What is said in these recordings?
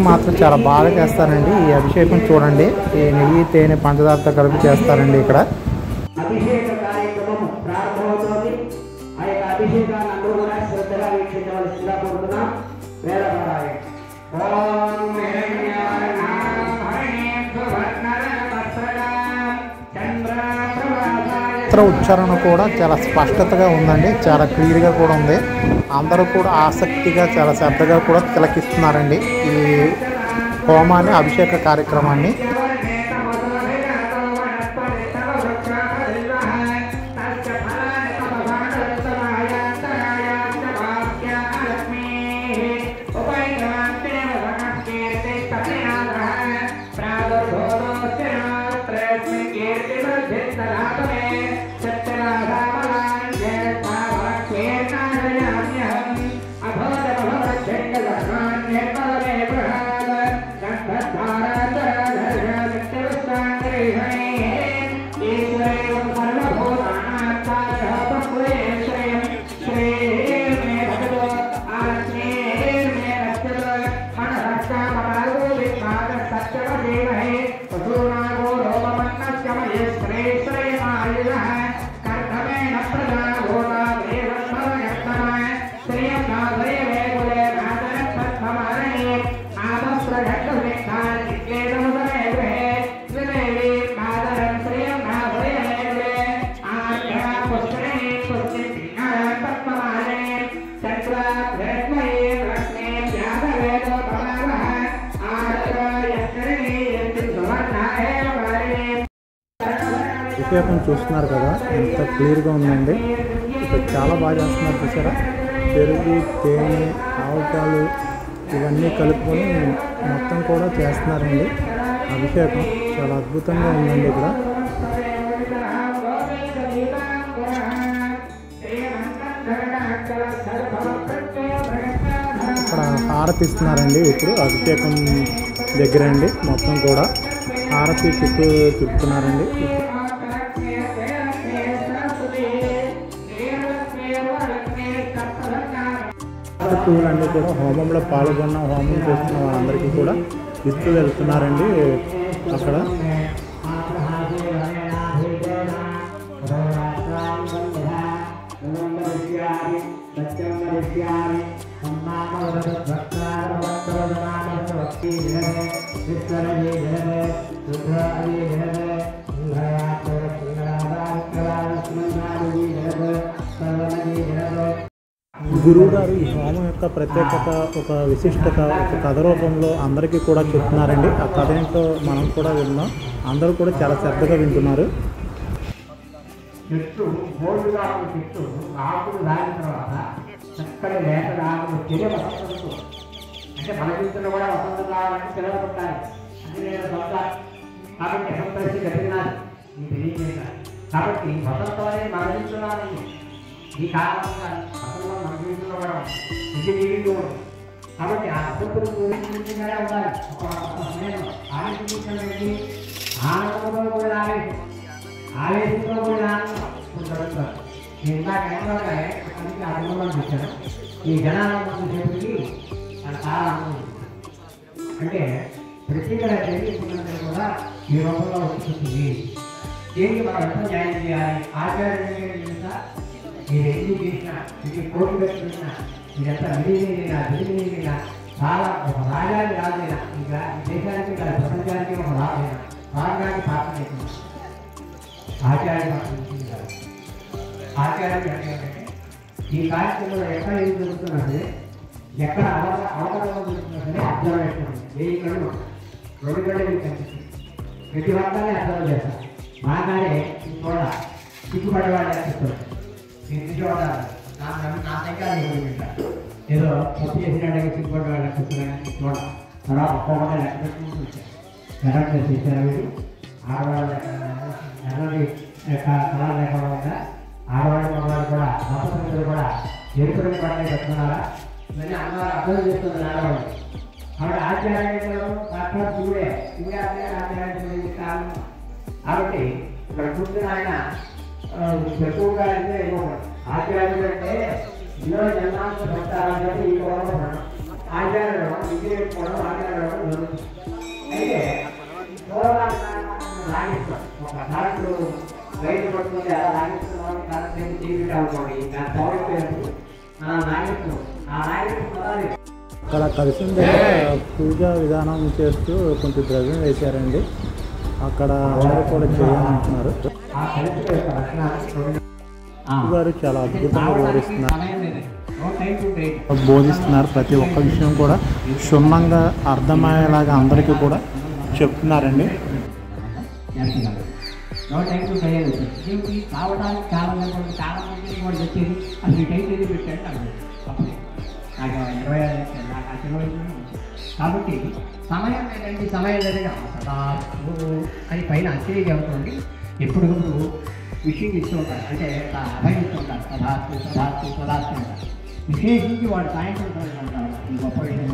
మాత్రం చాలా బాగా చేస్తారండి ఈ అభిషేకం. చూడండి, ఈ నెయ్యి తేనె పంచదారతో కలిపి చేస్తారండి ఇక్కడ. అభిషేక కార్యక్రమం ప్రారంభమవుతోంది. ఆ యొక్క అభిషేకాన్ని అందరూ కూడా శ్రద్ధగా వీక్షించవలసిందిగా కోరుతున్నాం. వేదపారాయణ. ఉచ్చారణ కూడా చాలా స్పష్టతగా ఉందండి, చాలా క్లియర్గా కూడా ఉంది. అందరూ కూడా ఆసక్తిగా చాలా శ్రద్ధగా కూడా తిలకిస్తున్నారండి ఈ హోమాన్ని, అభిషేక కార్యక్రమాన్ని. అభిషేకం చూస్తున్నారు కదా, ఎంత క్లియర్గా ఉందండి. ఇక్కడ చాలా బాగా చేస్తున్నారు చూసారా. పెరుగు, తేనె, ఆవుపాలు ఇవన్నీ కలుపుకొని మొత్తం కూడా చేస్తున్నారండి అభిషేకం. చాలా అద్భుతంగా ఉందండి ఇక్కడ. ఇక్కడ హారతి ఇస్తున్నారండి ఇప్పుడు అభిషేకం దగ్గర అండి. మొత్తం కూడా హారతి తిప్పుతున్నారండి. అన్నీ కూడా హోమంలో పాల్గొన్న, హోమం చేస్తున్న వాళ్ళందరికీ కూడా ఇస్తూ వెళ్తున్నారండి అక్కడ. గురువు గారు ఈ హోమం యొక్క ప్రత్యేకత, ఒక విశిష్టత ఒక కథ రూపంలో అందరికీ కూడా చెప్తున్నారండి. ఆ కథ ఏంటో మనం కూడా విన్నాం. అందరూ కూడా చాలా శ్రద్ధగా వింటున్నారు. చెట్టు బోర్డుగా ఉన్న చెట్టు ఆకులు దాని తర్వాత చక్కటి లేత ఆకులు తెలియ వసంతం. అంటే మన జీవితంలో కూడా వసంతం కావాలంటే పిలవకుంటారు అని నేను చెప్తాను. కాబట్టి సంతోషి గతినాలి మీకు తెలియజేయాలి. కాబట్టి వసంతం అనేది మన జీవితంలో ఈ కారణంగా వసంతం మన జీవితంలో కూడా నిజ జీవితంలో ఉంది. కాబట్టి ఆ వసంతులు ఉండాలి. ఒక సమయంలో ఆలోచించండి, ఆనందంలో కూడా ఆవేశంలో కూడా జరుగుతారు. నేను ఇందాక అందుకే అనుభవం చూశాను. ఈ జనాలను చూసేటికి చాలా ఆనందం. అంటే ప్రత్యేకత తెలియకున్నది కూడా ఈ రూపంలో వస్తుంది. దీనికి మనం ఎంత న్యాయం చేయాలి? ఆచార్య మీరు ఎందుకు చేసినా, ఇది కోర్టు పెట్టుకున్నా, ఇదంతా విడిగినా చాలా ఒక రాజాన్ని రాజైనా, ఇంకా ఈ దేశానికి ప్రపంచానికి ఒక రాజైనా రాజానికి పాత్ర అవుతుంది. ఆచార్య ఆచార్యుడు అంటే ఈ కార్యక్రమంలో ఎక్కడ ఏం జరుగుతున్నది, ఎక్కడ అవకాశం జరుగుతున్నది అబ్జర్వేషన్. 1000 కళ్ళు 2 కళ్ళు కనిపిస్తుంది. ప్రతి ఒక్కరిని అబ్జర్వ్ చేస్తారు. మాట్లాడే చూడ సిగ్గుపడేవాళ్ళు అనిపిస్తారు. నేను చూడాలి నా దగ్గర ఏదో తప్పు చేసినట్టుగా సిగ్గుపడేవాళ్ళు అనిపిస్తున్నారని చూడ తర్వాత ఒక్కొక్కటి లెక్క పెట్టుకుంటూ వచ్చారు. కరెక్ట్ చేశారు వీళ్ళు. ఆడవాళ్ళు ఎర్రది కళ లేకుండా ఉందా? ఆడవాళ్ళు మగవాళ్ళు కూడా దంపతులు కూడా ఎరుపుని పడని పెట్టుకున్నారా? ఇవన్నీ అమ్మవారు అర్థం చేస్తున్నారు ఆడవాళ్ళు. కాబట్టి ఆచార్యులు డాక్టర్ శివుడే ఆచార్యుడు కారణం. కాబట్టి ఇక్కడ కూర్చుని ఆయన ఎక్కువగా అయితే ఆచార్యుడు అంటే ఇందులో జన్మాంత భక్తాలంటే ఈ గౌరవం ఆచార్యుడు విజయ ఆచార్యుడు పెట్టాలనుకోండి దాని పౌరత్వం నాయకత్వం ఆ నాయకత్వం పదాలు అక్కడ కలిసిన దగ్గర పూజా విధానం చేస్తూ కొంచెం ద్రవ్యం వేశారండి. అక్కడ అందరూ కూడా చేయాలంటున్నారు. ఆ కలిసిన యొక్క లక్షణాలు గారు చాలా అద్భుతంగా వివరిస్తున్నారు, బోధిస్తున్నారు. ప్రతి ఒక్క విషయం కూడా క్షుణ్ణంగా అర్థమయ్యేలాగా అందరికీ కూడా చెప్తున్నారండి. నో టైం టు టైం దీనికి కావడానికి కారణం చాలా మంది కూడా వచ్చేది అసలు ఈ టైం ఏది పెట్టాడు అప్పుడు నాకు 26 నాకు 25 కాబట్టి సమయం లేదండి, సమయం లేదని సదా అని పైన అచ్చరి చెబుతుంది. ఎప్పుడప్పుడు విషయం ఇస్తూ ఉంటారు, అంటే అభయం ఇస్తూ ఉంటారు. సదాస్తు సదాస్తు సదాస్తు ఉంటారు. విశేషించి వాడు సాయంత్రం ఉంటారు. ఈ గొప్ప విషయం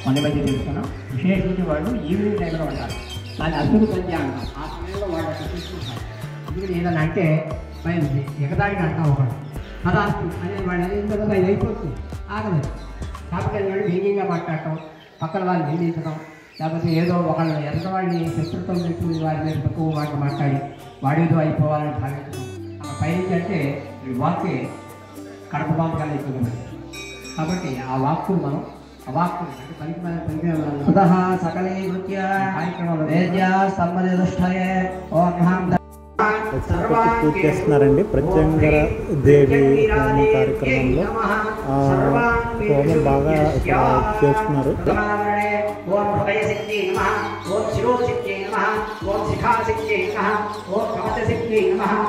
మన మధ్య తెలుసుకున్నాం. విశేషించి వాళ్ళు ఈవినింగ్ టైంలో ఉంటారు. దాన్ని అద్భుత సంధ్య అంటాం. ఆ సమయంలో వాళ్ళు అక్కడ తీసుకుంటారు. ఎందుకంటే ఏదైనా అంటే మేము ఎగదాడికి అంటాం ఒకడు సదాస్తు అనేది వాడు అనేది కదా ఇది అయిపోతుంది ఆగలేదు. కాబట్టి వాడు వ్యంగ్యంగా మాట్లాడటం, పక్కన వాళ్ళు నిందించడం, లేకపోతే ఏదో ఒకళ్ళు ఎదగవాడిని శత్రుత్వం పెట్టి వారి మీద తక్కువ మాటలు మాట్లాడి వాడేదో అయిపోవాలని భావించడం. అక్కడ పైనుంచి అంటే వాక్యే కడప బాంబు కన్నా ఎక్కువ. కాబట్టి ఆ వాక్కులు మనం అవాక్కులు అంటే పనికి సకలే నృత్య కార్యక్రమాలు సంబంధిస్తాయే పూజ చేస్తున్నారండి. ప్రత్యంగర దేవి హోమ కార్యక్రమంలో హోమం బాగా ఇక్కడ చేస్తున్నారు.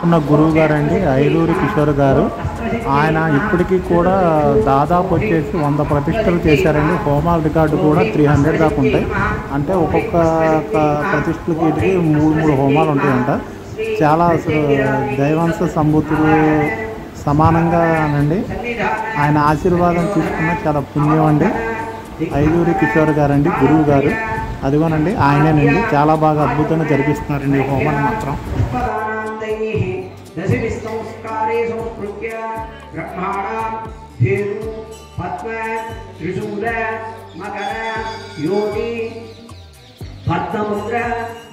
ఉన్న గురువు గారు అండి ఐలూరి కిషోర్ గారు. ఆయన ఇప్పటికీ కూడా దాదాపు వచ్చేసి 100 ప్రతిష్టలు చేశారండి. హోమాల రికార్డు కూడా 300 దాకా ఉంటాయి. అంటే ఒక్కొక్క ప్రతిష్టలకి ఇటుకి 3 హోమాలు ఉంటాయంట. చాలా అసలు దైవాంశ సంభూతులు సమానంగానండి. ఆయన ఆశీర్వాదం తీసుకున్న చాలా పుణ్యం అండి. ఐలూరి కిషోర్ గారండి గురువు గారు. అదిగోనండి ఆయనేనండి. చాలా బాగా అద్భుతంగా జరిపిస్తున్నారండి ఈ హోమాన్ని మాత్రం. పద్మముద్ర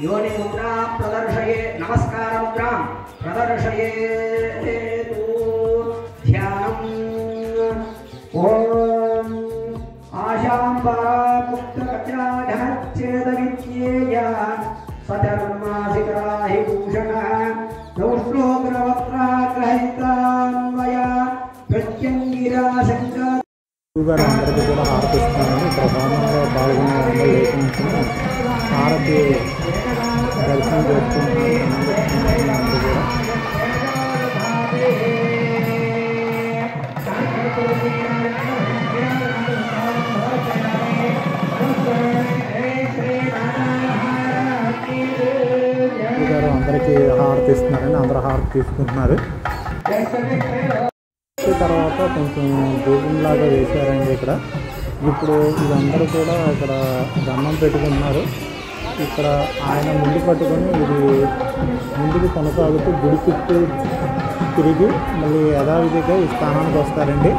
యోని ముద్ర ప్రదర్శయే నమస్కార ముద్ర ప్రదర్శయే ధ్యానం. ఓం ఆశాంబరాముక్తకటాఢనచ్ఛేదవిజ్ఞేయ సధర్మాసికరాహి భూషణ దౌష్ట్రోగ్రవక్రాగ్రహితాన్వయ ప్రత్యంగిరాశంక. గారు అందరికీ కూడా హారతి ఇస్తున్నారండి. ఇక్కడ హోమంలో పాల్గొనే అందరూ లేకుండా హారతి దర్శనం చేసుకుంటున్నారు. కూడా గారు అందరికీ హారతి ఇస్తున్నారండి. అందరూ హారతి తీసుకుంటున్నారు. తర్వాత కొంచెం దూరంలాగా వేశారండి ఇక్కడ. ఇప్పుడు వీళ్ళందరూ కూడా ఇక్కడ దండం పెట్టుకుంటున్నారు. ఇక్కడ ఆయన ముందు పట్టుకొని ఇది ముందుకు కొనసాగుతూ గుడి చుట్టూ తిరిగి మళ్ళీ యథావిధిగా ఈ స్థానానికి వస్తారండి.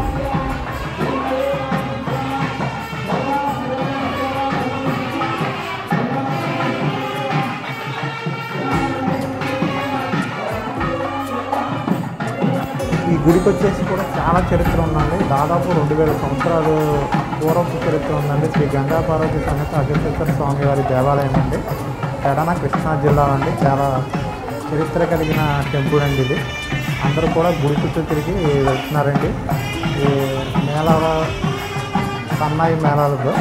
ఈ గుడికి వచ్చేసి కూడా చాలా చరిత్ర ఉందండి. దాదాపు 2000 సంవత్సరాలు పూర్వపు చరిత్ర ఉందండి. శ్రీ గంగా పార్వతి సమేత అగస్తేశ్వర స్వామి వారి దేవాలయం అండి. పెడన కృష్ణా జిల్లా అండి. చాలా చరిత్ర కలిగిన టెంపుల్ అండి ఇది. అందరూ కూడా గుడి చుట్టూ తిరిగి వెళ్తున్నారండి ఈ మేళాల సన్నాయి మేళాలతో.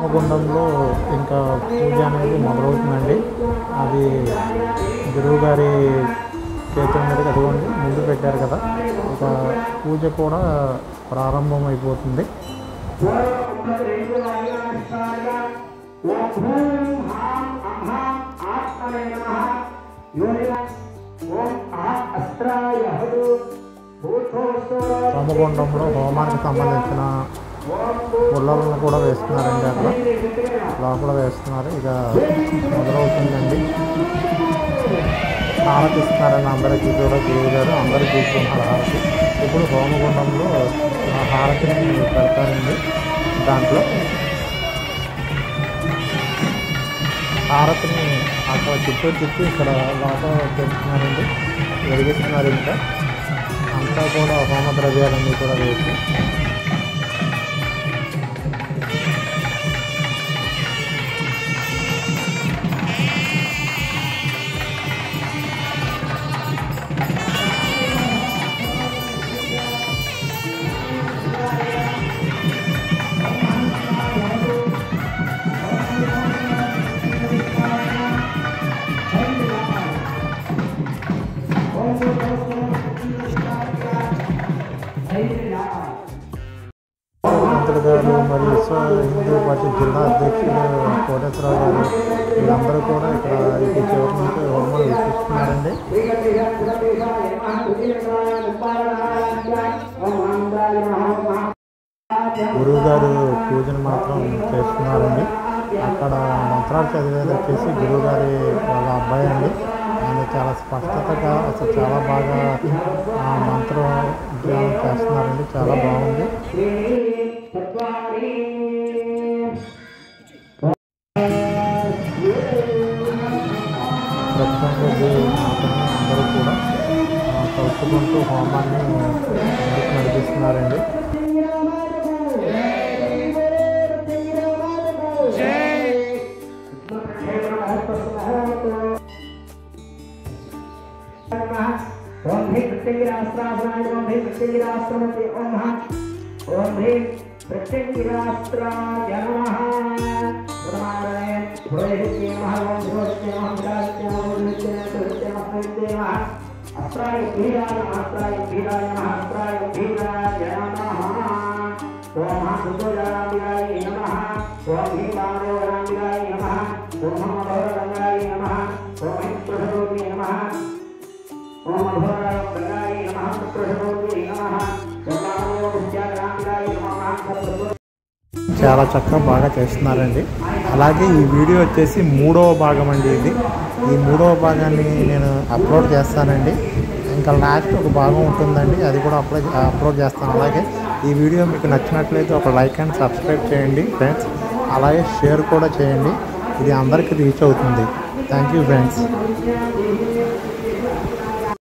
హోమగుండంలో ఇంకా పూజ అనేది మొదలవుతుందండి. అది గురువు గారి చేతుల మీదకి అదిగోండి ముందు పెట్టారు కదా. ఒక పూజ కూడా ప్రారంభం అయిపోతుంది. హోమగుండంలో హోమానికి సంబంధించిన పుల్లలను కూడా వేస్తున్నారండి. అక్కడ లోపల వేస్తున్నారు. ఇక మొదలవుతుందండి. హారతి ఇస్తున్నారండి అందరికీ కూడా. గురువు గారు అందరూ చూస్తున్నారు హారతి. ఇప్పుడు హోమగుండంలో హారతిని పెడతారండి. దాంట్లో హారతిని అక్కడ చుట్టూ తిప్పి ఇక్కడ లోపల పెడుతున్నారండి. వెలిగిస్తున్నారు. ఇంకా అంతా కూడా హోమ ద్రవ్యాలన్నీ కూడా వేసి మంత్రి గారు మరియు హిందూ పార్టీ జిల్లా అధ్యక్షులు కోటేశ్వరరావు గారు వీళ్ళందరూ కూడా ఇక్కడ ఈ చివరి నుంచి హోమాలు వీక్షిస్తున్నారండి. గురువు గారు పూజను మాత్రం చేస్తున్నారండి. అక్కడ మంత్రాలు చదివేది వచ్చేసి గురువు గారి వాళ్ళ అబ్బాయి అండి. ఆయన చాలా స్పష్టతగా అసలు చాలా బాగా మంత్రం చేస్తున్నారండి. చాలా బాగుంది. ప్రస్తుతం అందరూ కూడా కలుపుకుంటూ హోమాన్ని నడిపిస్తున్నారండి. ఓం హ్రీం ప్రత్యంగిరాస్త్రాయ ఓం హ్రీం ప్రత్యంగిరాస్త్రమతే ఓం ఓం హ్రీం ప్రత్యంగిరాస్త్రాయ నమః. పురమాదరే పురోహితే నమః. ఓం పురోహితే నమః. విరాజితే నమః. విరాజితే నమః. విరాజితే నమః. అస్త్రాయ వీరాయ నమః. అస్త్రాయ వీరాయ నమః. అస్త్రాయ వీరాయ నమః. ఓం సుతోజారాంబికాయ నమః. ఓం హ్రీం వామదేవరాంబికాయ నమః. ఓం మహోదరంగాయ నమః. ఓం హ్రీం ప్రసరోగ్నే నమః. ఓం అఘోరాయ గంగాయ నమః. ప్రసరోగ్నే నమః. ఓం మహోదరంగాయ నమః. చాలా చక్కగా బాగా చేస్తున్నారండి. అలాగే ఈ వీడియో వచ్చేసి 3వ భాగం అండి. ఈ 3వ భాగాన్ని నేను అప్లోడ్ చేస్తానండి. ఇంకా లాస్ట్ ఒక భాగం ఉంటుందండి, అది కూడా అప్లోడ్ చేస్తాను. అలాగే ఈ వీడియో మీకు నచ్చినట్లయితే ఒక లైక్ అండ్ సబ్స్క్రైబ్ చేయండి ఫ్రెండ్స్. అలాగే షేర్ కూడా చేయండి. ఇది అందరికీ రీచ్ అవుతుంది. Thank you friends.